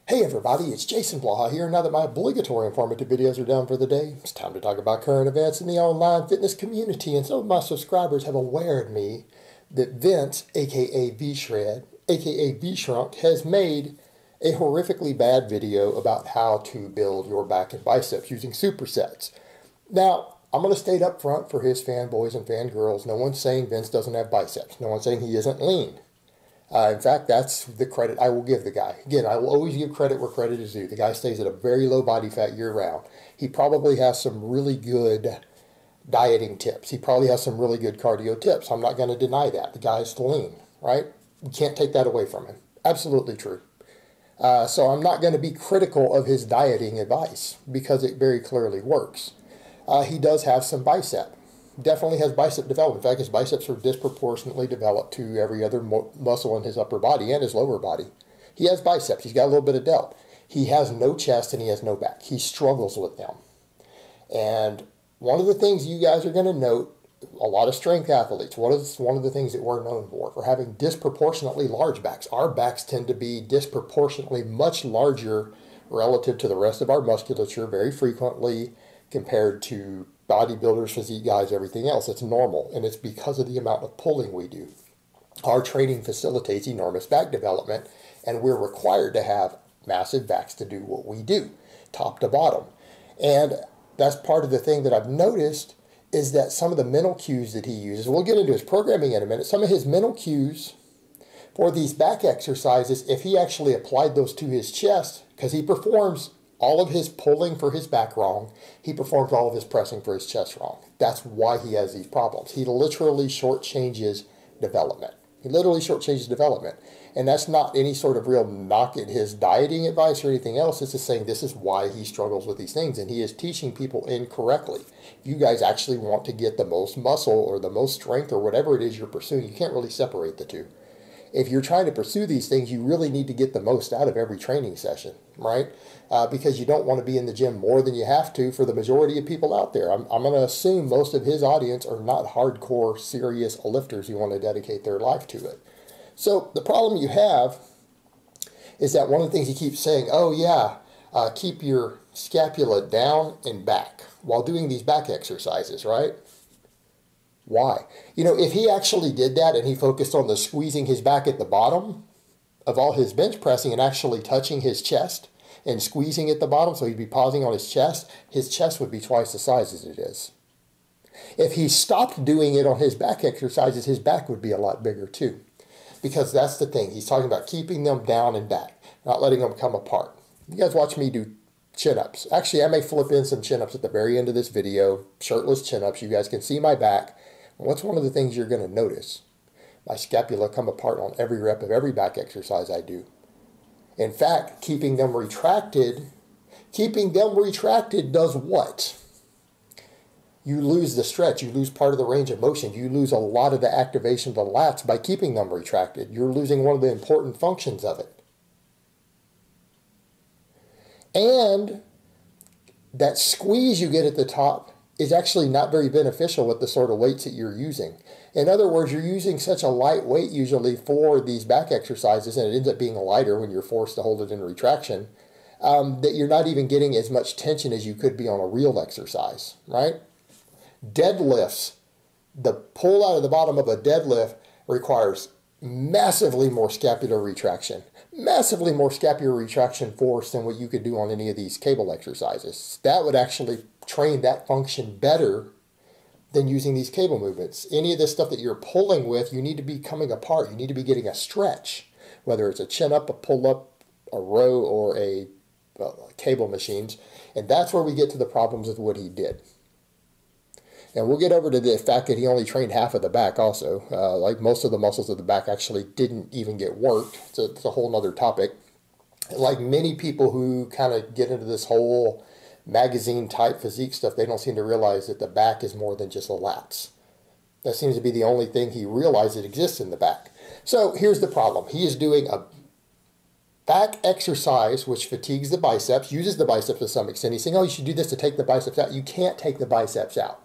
Hey everybody, it's Jason Blaha here. Now that my obligatory informative videos are done for the day, it's time to talk about current events in the online fitness community. And some of my subscribers have awared me that Vince, aka V-Shred, aka V-Shrunk, has made a horrifically bad video about how to build your back and biceps using supersets. Now, I'm going to state up front for his fanboys and fangirls, no one's saying Vince doesn't have biceps. No one's saying he isn't lean. In fact, that's the credit I will give the guy. Again, I will always give credit where credit is due. The guy stays at a very low body fat year-round. He probably has some really good dieting tips. He probably has some really good cardio tips. I'm not going to deny that. The guy's lean, right? You can't take that away from him. Absolutely true. So I'm not going to be critical of his dieting advice because it very clearly works. He does have some bicep. Definitely has bicep development. In fact, his biceps are disproportionately developed to every other muscle in his upper body and his lower body. He has biceps. He's got a little bit of delt. He has no chest and he has no back. He struggles with them. And one of the things you guys are going to note, a lot of strength athletes, one of the things that we're known for having disproportionately large backs. Our backs tend to be disproportionately much larger relative to the rest of our musculature very frequently compared to bodybuilders, physique guys, everything else. It's normal, and it's because of the amount of pulling we do. Our training facilitates enormous back development, and we're required to have massive backs to do what we do, top to bottom. And that's part of the thing that I've noticed is that some of the mental cues that he uses, we'll get into his programming in a minute, some of his mental cues for these back exercises, if he actually applied those to his chest, because he performs all of his pulling for his back wrong, he performs all of his pressing for his chest wrong. That's why he has these problems. He literally shortchanges development. He literally shortchanges development. And that's not any sort of real knock at his dieting advice or anything else. It's just saying this is why he struggles with these things. And he is teaching people incorrectly. If you guys actually want to get the most muscle or the most strength or whatever it is you're pursuing, you can't really separate the two. If you're trying to pursue these things, you really need to get the most out of every training session, right? Because you don't want to be in the gym more than you have to for the majority of people out there. I'm going to assume most of his audience are not hardcore, serious lifters who want to dedicate their life to it. So the problem you have is that one of the things he keeps saying, oh yeah, keep your scapula down and back while doing these back exercises, right? Why? You know, if he actually did that and he focused on the squeezing his back at the bottom of all his bench pressing and actually touching his chest and squeezing at the bottom, so he'd be pausing on his chest would be twice the size as it is. If he stopped doing it on his back exercises, his back would be a lot bigger too. Because that's the thing. He's talking about keeping them down and back, not letting them come apart. You guys watch me do chin-ups. Actually, I may flip in some chin-ups at the very end of this video, shirtless chin-ups. You guys can see my back. What's one of the things you're going to notice? My scapula come apart on every rep of every back exercise I do. In fact, keeping them retracted does what? You lose the stretch. You lose part of the range of motion. You lose a lot of the activation of the lats by keeping them retracted. You're losing one of the important functions of it. And that squeeze you get at the top is actually not very beneficial with the sort of weights that you're using. In other words, you're using such a light weight usually for these back exercises, and it ends up being lighter when you're forced to hold it in retraction, that you're not even getting as much tension as you could be on a real exercise, right? Deadlifts, the pull out of the bottom of a deadlift requires massively more scapular retraction force than what you could do on any of these cable exercises. That would actually train that function better than using these cable movements. Any of this stuff that you're pulling with, you need to be coming apart. You need to be getting a stretch, whether it's a chin-up, a pull-up, a row, or a cable machines. And that's where we get to the problems with what he did. And we'll get over to the fact that he only trained half of the back also. Like most of the muscles of the back actually didn't even get worked. So it's a whole other topic. Like many people who kind of get into this whole magazine type physique stuff, they don't seem to realize that the back is more than just the lats. That seems to be the only thing he realized that exists in the back. So here's the problem. He is doing a back exercise which fatigues the biceps, uses the biceps to some extent. He's saying, oh, you should do this to take the biceps out. You can't take the biceps out.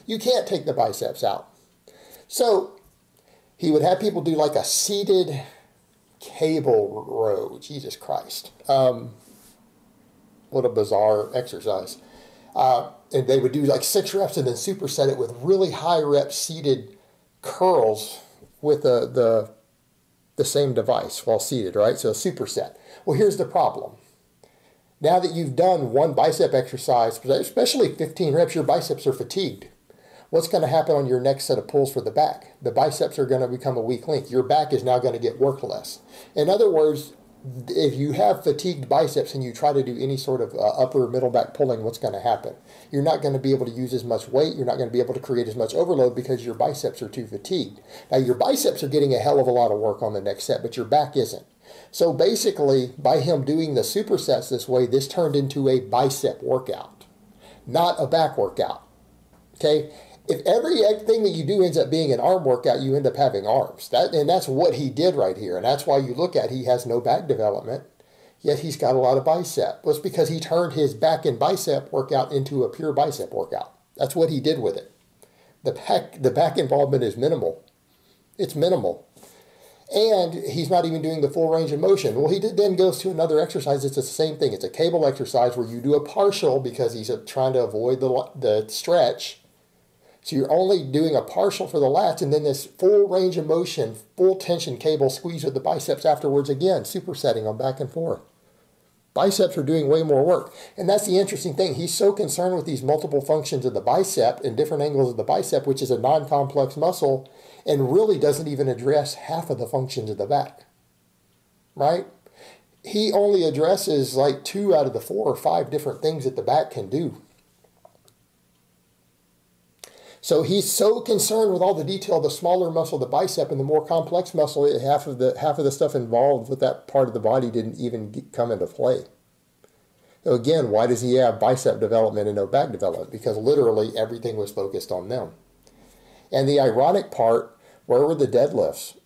You can't take the biceps out. So he would have people do like a seated cable row. Jesus Christ. What a bizarre exercise. And they would do like 6 reps and then superset it with really high rep seated curls with the same device while seated, right? So a superset. Well, here's the problem. Now that you've done one bicep exercise, especially 15 reps, your biceps are fatigued. What's going to happen on your next set of pulls for the back? The biceps are going to become a weak link. Your back is now going to get worked less. In other words, if you have fatigued biceps and you try to do any sort of upper middle back pulling, what's going to happen? You're not going to be able to use as much weight. You're not going to be able to create as much overload because your biceps are too fatigued. Now, your biceps are getting a hell of a lot of work on the next set, but your back isn't. So basically, by him doing the supersets this way, this turned into a bicep workout, not a back workout. Okay? If everything that you do ends up being an arm workout, you end up having arms. And that's what he did right here. And that's why you look at he has no back development, yet he's got a lot of bicep. Well, it's because he turned his back and bicep workout into a pure bicep workout. That's what he did with it. The back involvement is minimal. It's minimal. And he's not even doing the full range of motion. Well, he then goes to another exercise. It's the same thing. It's a cable exercise where you do a partial because he's trying to avoid the stretch. So you're only doing a partial for the lats, and then this full range of motion, full tension cable squeeze with the biceps afterwards again, supersetting them back and forth. Biceps are doing way more work. And that's the interesting thing. He's so concerned with these multiple functions of the bicep and different angles of the bicep, which is a non-complex muscle, and really doesn't even address half of the functions of the back, right? He only addresses like 2 out of the 4 or 5 different things that the back can do. So he's so concerned with all the detail, the smaller muscle, the bicep, and the more complex muscle, half of the stuff involved with that part of the body didn't even come into play. So again, why does he have bicep development and no back development? Because literally everything was focused on them. And the ironic part, where were the deadlifts?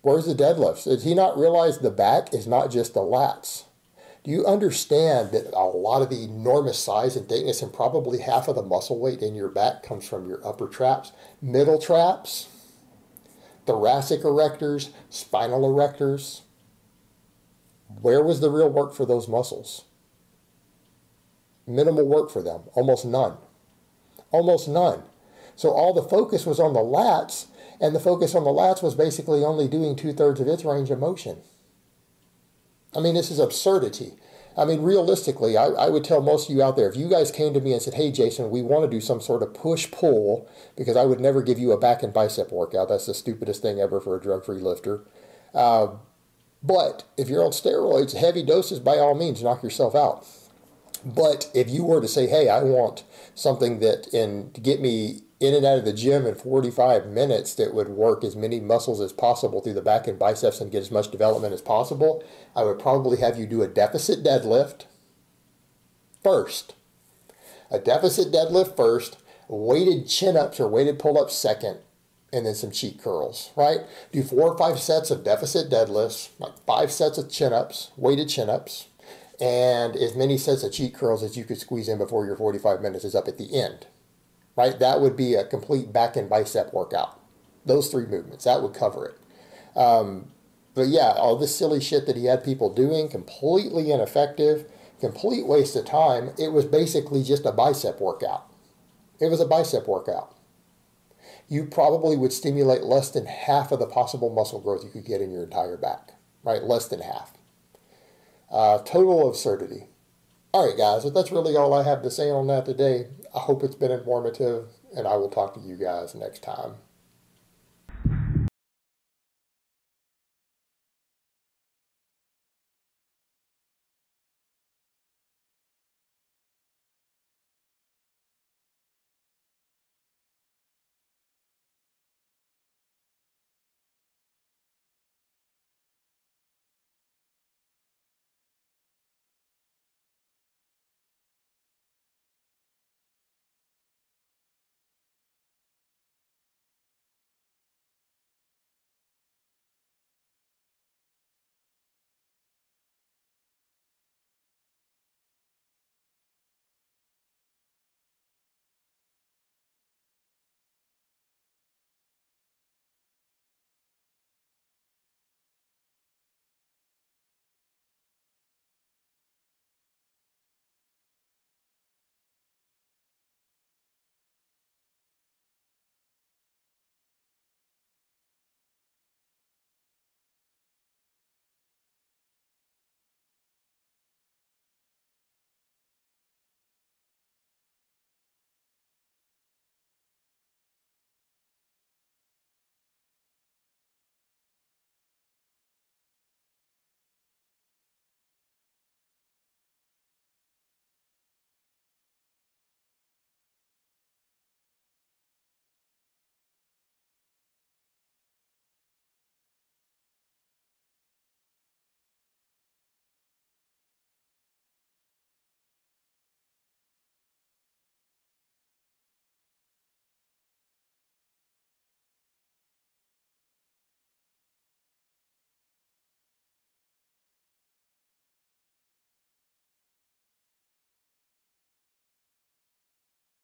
Where's the deadlifts? Did he not realize the back is not just the lats? Do you understand that a lot of the enormous size and thickness and probably half of the muscle weight in your back comes from your upper traps, middle traps, thoracic erectors, spinal erectors? Where was the real work for those muscles? Minimal work for them, almost none. Almost none. So all the focus was on the lats, and the focus on the lats was basically only doing 2/3 of its range of motion. I mean, this is absurdity. I mean, realistically, I would tell most of you out there, if you guys came to me and said, hey, Jason, we want to do some sort of push-pull, because I would never give you a back and bicep workout. That's the stupidest thing ever for a drug-free lifter. But if you're on steroids, heavy doses, by all means, knock yourself out. But if you were to say, hey, I want something that to get me in and out of the gym in 45 minutes that would work as many muscles as possible through the back and biceps and get as much development as possible, I would probably have you do a deficit deadlift first. A deficit deadlift first, weighted chin-ups or weighted pull-ups second, and then some cheek curls, right? Do 4 or 5 sets of deficit deadlifts, like 5 sets of chin-ups, weighted chin-ups, and as many sets of cheek curls as you could squeeze in before your 45 minutes is up at the end. Right? That would be a complete back and bicep workout. Those 3 movements, that would cover it. But yeah, all this silly shit that he had people doing, completely ineffective, complete waste of time. It was basically just a bicep workout. It was a bicep workout. You probably would stimulate less than half of the possible muscle growth you could get in your entire back. Right? Less than half. Total absurdity. All right, guys, so that's really all I have to say on that today. I hope it's been informative, and I will talk to you guys next time.